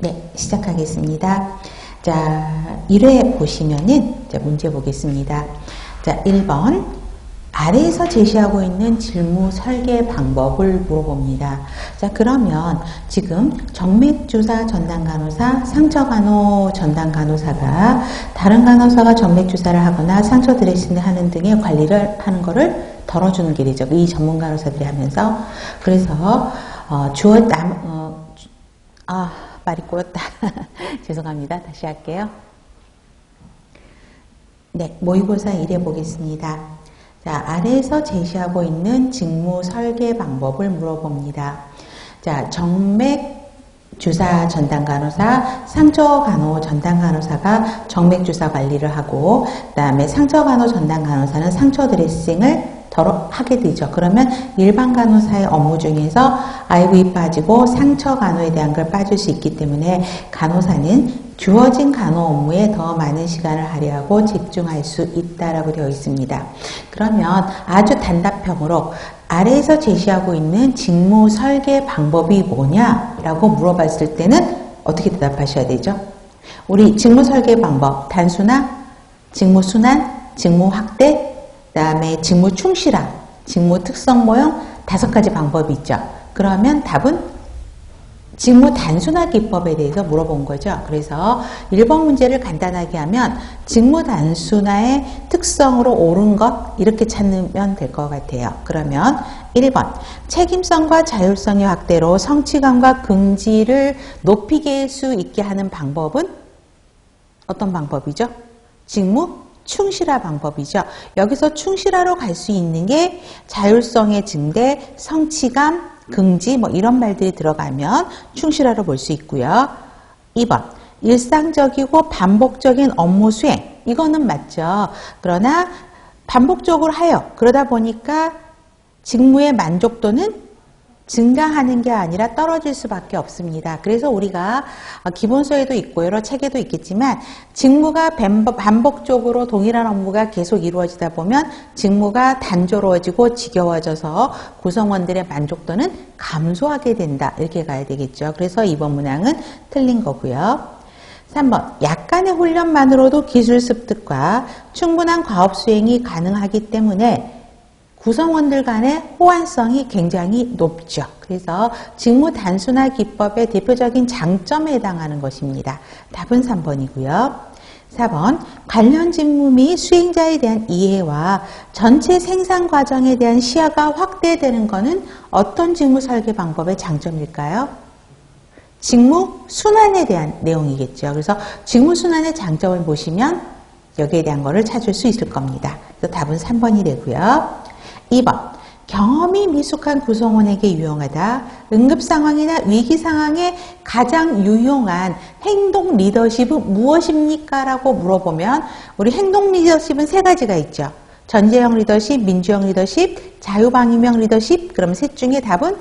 네, 시작하겠습니다. 자, 1회 보시면은 문제 보겠습니다. 자, 1번. 아래에서 제시하고 있는 질무 설계 방법을 물어봅니다. 자, 그러면 지금 정맥주사 전담간호사, 상처간호 전담간호사가 다른 간호사가 정맥주사를 하거나 상처 드레싱을 하는 등의 관리를 하는 거를 덜어주는 길이죠. 이 전문 간호사들이 하면서. 그래서 말이 꼬였다. 죄송합니다. 다시 할게요. 네, 모의고사 1회 보겠습니다. 자, 아래에서 제시하고 있는 직무 설계 방법을 물어봅니다. 자, 정맥주사 전담간호사, 상처간호 전담간호사가 정맥주사 관리를 하고, 그 다음에 상처간호 전담간호사는 상처 드레싱을 하게 되죠. 그러면 일반 간호사의 업무 중에서 IV 빠지고 상처 간호에 대한 걸 빠질 수 있기 때문에 간호사는 주어진 간호 업무에 더 많은 시간을 할애하고 집중할 수 있다라고 되어 있습니다. 그러면 아주 단답형으로 아래에서 제시하고 있는 직무 설계 방법이 뭐냐라고 물어봤을 때는 어떻게 대답하셔야 되죠? 우리 직무 설계 방법, 단순화, 직무 순환, 직무 확대, 그 다음에 직무 충실함, 직무 특성 모형 5가지 방법이 있죠. 그러면 답은 직무 단순화 기법에 대해서 물어본 거죠. 그래서 1번 문제를 간단하게 하면 직무 단순화의 특성으로 옳은 것 이렇게 찾으면 될 것 같아요. 그러면 1번 책임성과 자율성의 확대로 성취감과 긍지를 높이게 할 수 있게 하는 방법은 어떤 방법이죠? 직무 충실화 방법이죠. 여기서 충실화로 갈 수 있는 게 자율성의 증대, 성취감, 긍지 이런 말들이 들어가면 충실화로 볼 수 있고요. 2번 일상적이고 반복적인 업무 수행 이거는 맞죠. 그러나 반복적으로 하여 그러다 보니까 직무의 만족도는 증가하는 게 아니라 떨어질 수밖에 없습니다. 그래서 우리가 기본서에도 있고 여러 책에도 있겠지만 직무가 반복적으로 동일한 업무가 계속 이루어지다 보면 직무가 단조로워지고 지겨워져서 구성원들의 만족도는 감소하게 된다. 이렇게 가야 되겠죠. 그래서 2번 문항은 틀린 거고요. 3번 약간의 훈련만으로도 기술 습득과 충분한 과업 수행이 가능하기 때문에 구성원들 간의 호환성이 굉장히 높죠. 그래서 직무 단순화 기법의 대표적인 장점에 해당하는 것입니다. 답은 3번이고요. 4번 관련 직무 및 수행자에 대한 이해와 전체 생산 과정에 대한 시야가 확대되는 것은 어떤 직무 설계 방법의 장점일까요? 직무 순환에 대한 내용이겠죠. 그래서 직무 순환의 장점을 보시면 여기에 대한 것을 찾을 수 있을 겁니다. 그래서 답은 3번이 되고요. 2번 경험이 미숙한 구성원에게 유용하다. 응급상황이나 위기상황에 가장 유용한 행동 리더십은 무엇입니까? 라고 물어보면 우리 행동 리더십은 3가지가 있죠. 전제형 리더십, 민주형 리더십, 자유방임형 리더십. 그럼 셋 중에 답은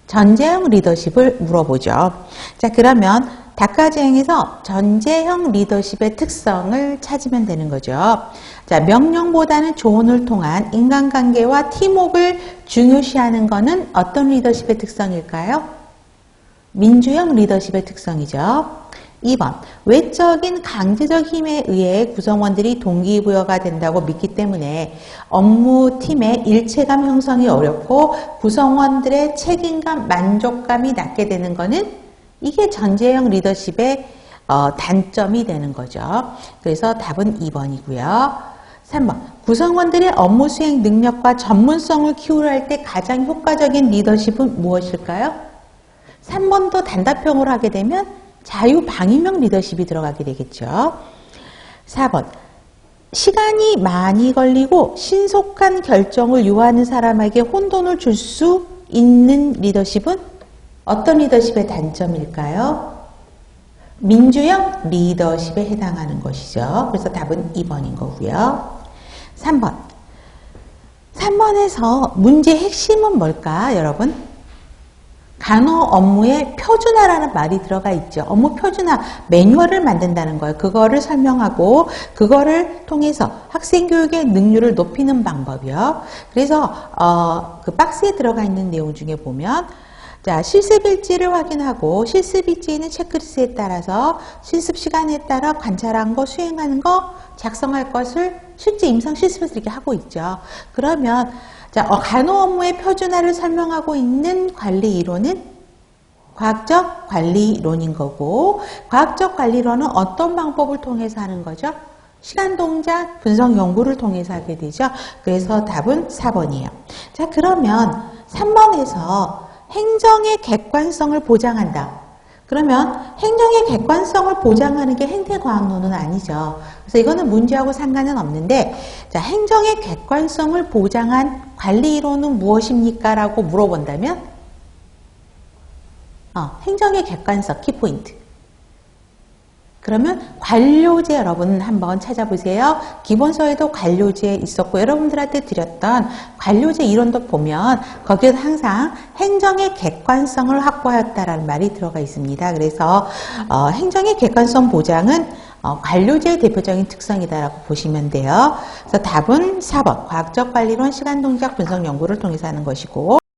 전제형 리더십을 물어보죠. 자, 그러면 닭가지행에서 전제형 리더십의 특성을 찾으면 되는 거죠. 자, 명령보다는 조언을 통한 인간관계와 팀워크를 중요시하는 것은 어떤 리더십의 특성일까요? 민주형 리더십의 특성이죠. 2번 외적인 강제적 힘에 의해 구성원들이 동기부여가 된다고 믿기 때문에 업무팀의 일체감 형성이 어렵고 구성원들의 책임감, 만족감이 낮게 되는 것은 이게 전제형 리더십의 단점이 되는 거죠. 그래서 답은 2번이고요. 3번 구성원들의 업무 수행 능력과 전문성을 키우려 할 때 가장 효과적인 리더십은 무엇일까요? 3번도 단답형으로 하게 되면 자유방임형 리더십이 들어가게 되겠죠. 4번 시간이 많이 걸리고 신속한 결정을 요하는 사람에게 혼돈을 줄 수 있는 리더십은 어떤 리더십의 단점일까요? 민주형 리더십에 해당하는 것이죠. 그래서 답은 2번인 거고요. 3번 3번에서 문제의 핵심은 뭘까 여러분? 간호 업무의 표준화라는 말이 들어가 있죠. 업무 표준화, 매뉴얼을 만든다는 거예요. 그거를 설명하고 그거를 통해서 학생 교육의 능률을 높이는 방법이요. 그래서 그 박스에 들어가 있는 내용 중에 보면 자, 실습일지를 확인하고 실습일지에 있는 체크리스트에 따라서 실습 시간에 따라 관찰한 거, 수행하는 거, 작성할 것을 실제 임상 실습에서 이렇게 하고 있죠. 그러면 자, 간호 업무의 표준화를 설명하고 있는 관리 이론은 과학적 관리 이론인 거고, 과학적 관리 이론은 어떤 방법을 통해서 하는 거죠? 시간 동작 분석 연구를 통해서 하게 되죠. 그래서 답은 4번이에요. 자, 그러면 3번에서 행정의 객관성을 보장한다. 그러면 행정의 객관성을 보장하는 게 행태과학론은 아니죠. 그래서 이거는 문제하고 상관은 없는데, 자, 행정의 객관성을 보장한 관리 이론은 무엇입니까? 라고 물어본다면, 행정의 객관성, 키포인트. 그러면 관료제 여러분 한번 찾아보세요. 기본서에도 관료제 있었고 여러분들한테 드렸던 관료제 이론도 보면 거기에도 항상 행정의 객관성을 확보하였다라는 말이 들어가 있습니다. 그래서 행정의 객관성 보장은 관료제의 대표적인 특성이다라고 보시면 돼요. 그래서 답은 4번 과학적 관리론 시간 동작 분석 연구를 통해서 하는 것이고